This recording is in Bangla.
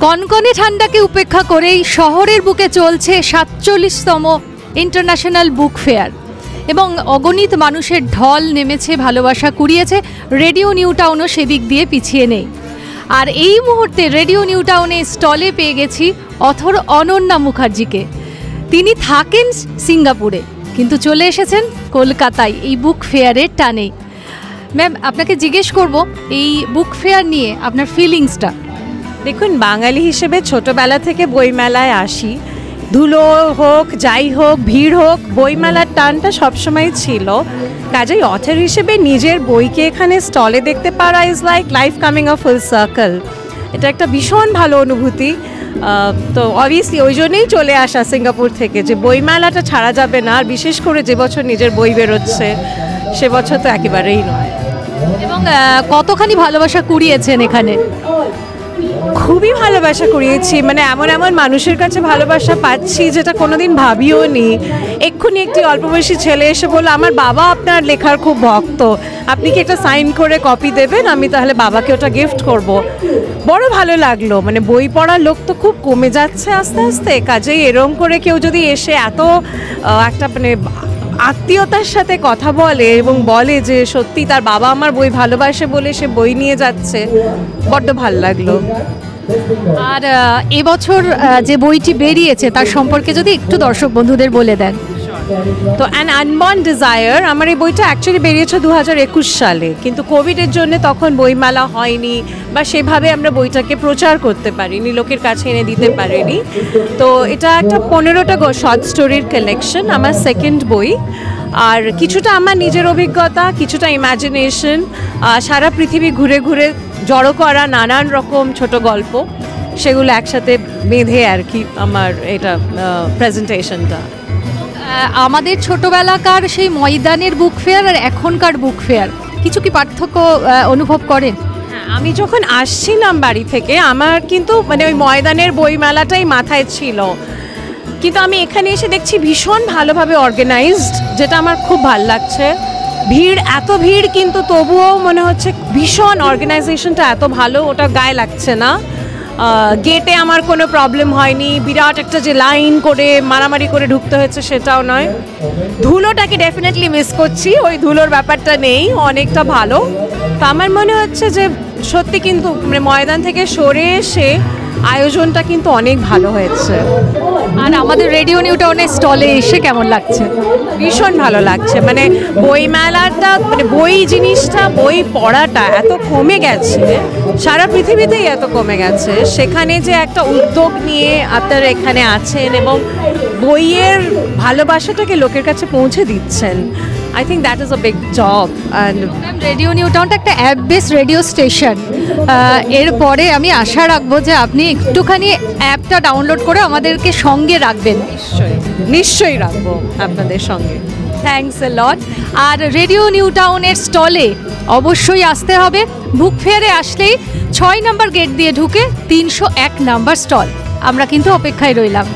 কনকনে ঠান্ডাকে উপেক্ষা করেই শহরের বুকে চলছে ৪৭তম ইন্টারন্যাশনাল বুক ফেয়ার এবং অগণিত মানুষের ঢল নেমেছে, ভালোবাসা কুড়িয়েছে। রেডিও নিউ টাউনও সেদিক দিয়ে পিছিয়ে নেই। আর এই মুহূর্তে রেডিও নিউ টাউনে স্টলে পেয়ে গেছি অথর অনন্যা মুখার্জিকে। তিনি থাকেন সিঙ্গাপুরে কিন্তু চলে এসেছেন কলকাতায় এই বুক ফেয়ারের টানেই। ম্যাম, আপনাকে জিজ্ঞেস করব এই বুক ফেয়ার নিয়ে আপনার ফিলিংসটা। দেখুন, বাঙালি হিসেবে ছোটোবেলা থেকে বইমেলায় আসি, ধুলো হোক যাই হোক ভিড় হোক, বইমেলার টানটা সবসময় ছিল। কাজেই অথর হিসেবে নিজের বইকে এখানে স্টলে দেখতে পারা is like life coming a full circle. এটা একটা ভীষণ ভালো অনুভূতি। তো অবভিয়াসলি ওই জন্যই চলে আসা সিঙ্গাপুর থেকে, যে বইমেলাটা ছাড়া যাবে না। আর বিশেষ করে যে বছর নিজের বই বেরোচ্ছে সে বছর তো একেবারেই নয়। এবং কতখানি ভালোবাসা কুড়িয়েছেন এখানে? খুবই ভালোবাসা কুড়িয়েছি, মানে এমন এমন মানুষের কাছে ভালোবাসা পাচ্ছি যেটা কোনোদিন ভাবিও নি। এক্ষুনি একটি অল্প বয়সী ছেলে এসে বলল, আমার বাবা আপনার লেখার খুব ভক্ত, আপনি কি একটা সাইন করে কপি দেবেন, আমি তাহলে বাবাকে ওটা গিফট করব। বড় ভালো লাগলো। মানে বই পড়ার লোক তো খুব কমে যাচ্ছে আস্তে আস্তে। কাজেই এরম করে কেউ যদি এসে এত একটা মানে আত্মীয়তার সাথে কথা বলে এবং বলে যে সত্যি তার বাবা আমার বই ভালোবাসে বলে সে বই নিয়ে যাচ্ছে, বড্ড ভালো লাগলো। আর এবছর যে বইটি বেরিয়েছে তার সম্পর্কে যদি একটু দর্শক বন্ধুদের বলে দেন। তো অ্যান আনবর্ন ডিজায়ার, আমার এই বইটা অ্যাকচুয়ালি বেরিয়েছে 2021 সালে, কিন্তু কোভিডের জন্য তখন বইমেলা হয়নি বা সেভাবে আমরা বইটাকে প্রচার করতে পারিনি, লোকের কাছে এনে দিতে পারিনি। তো এটা একটা 15টা শর্ট স্টোরির কালেকশন, আমার সেকেন্ড বই। আর কিছুটা আমার নিজের অভিজ্ঞতা, কিছুটা ইমাজিনেশন, সারা পৃথিবী ঘুরে ঘুরে জড়ো করা নানান রকম ছোট গল্প, সেগুলো একসাথে বেঁধে আর কি আমার এটা প্রেজেন্টেশনটা। আমাদের ছোটবেলাকার সেই ময়দানের বুক ফেয়ার আর এখনকার বুক ফেয়ার কিছু কি পার্থক্য অনুভব করেন? হ্যাঁ, আমি যখন আসছিলাম বাড়ি থেকে আমার কিন্তু মানে ওই ময়দানের বইমেলাটাই মাথায় ছিল, কিন্তু আমি এখানে এসে দেখছি ভীষণ ভালোভাবে অর্গানাইজড, যেটা আমার খুব ভালো লাগছে। ভিড়, এত ভিড় কিন্তু তবুও মনে হচ্ছে ভীষণ অর্গানাইজেশনটা এত ভালো, ওটা গায়ে লাগছে না। গেটে আমার কোনো প্রবলেম হয়নি, বিরাট একটা যে লাইন করে মারামারি করে ঢুকতে হয়েছে সেটাও নয়। ধুলোটাকে ডেফিনেটলি মিস করছি, ওই ধুলোর ব্যাপারটা নেই, অনেকটা ভালো। তো আমার মনে হচ্ছে যে সত্যি কিন্তু মানে ময়দান থেকে সরে এসে আয়োজনটা কিন্তু অনেক ভালো হয়েছে। আর আমাদের রেডিও নিউ টাউনের স্টলে এসে কেমন লাগছে? ভীষণ ভালো লাগছে। মানে বইমেলাটা মানে বই জিনিসটা, বই পড়াটা এত কমে গেছে, সারা পৃথিবীতেই এত কমে গেছে। সেখানে যে একটা উদ্যোগ নিয়ে আপনারা এখানে আছেন এবং বইয়ের ভালোবাসাটাকে লোকের কাছে পৌঁছে দিচ্ছেন, I think that is a big job. And radio new টাউনটা একটা অ্যাপ বেস রেডিও স্টেশন। এরপরে আমি আশা রাখবো যে আপনি একটুখানি অ্যাপটা ডাউনলোড করে আমাদেরকে সঙ্গে রাখবেন। নিশ্চয়ই রাখবো আপনাদের সঙ্গে। Thanks a lot. আর রেডিও নিউ টাউনের স্টলে অবশ্যই আসতে হবে। বুক ফেয়ারে আসলেই 6 নম্বর গেট দিয়ে ঢুকে 301 নাম্বার স্টল। আমরা কিন্তু অপেক্ষায় রইলাম।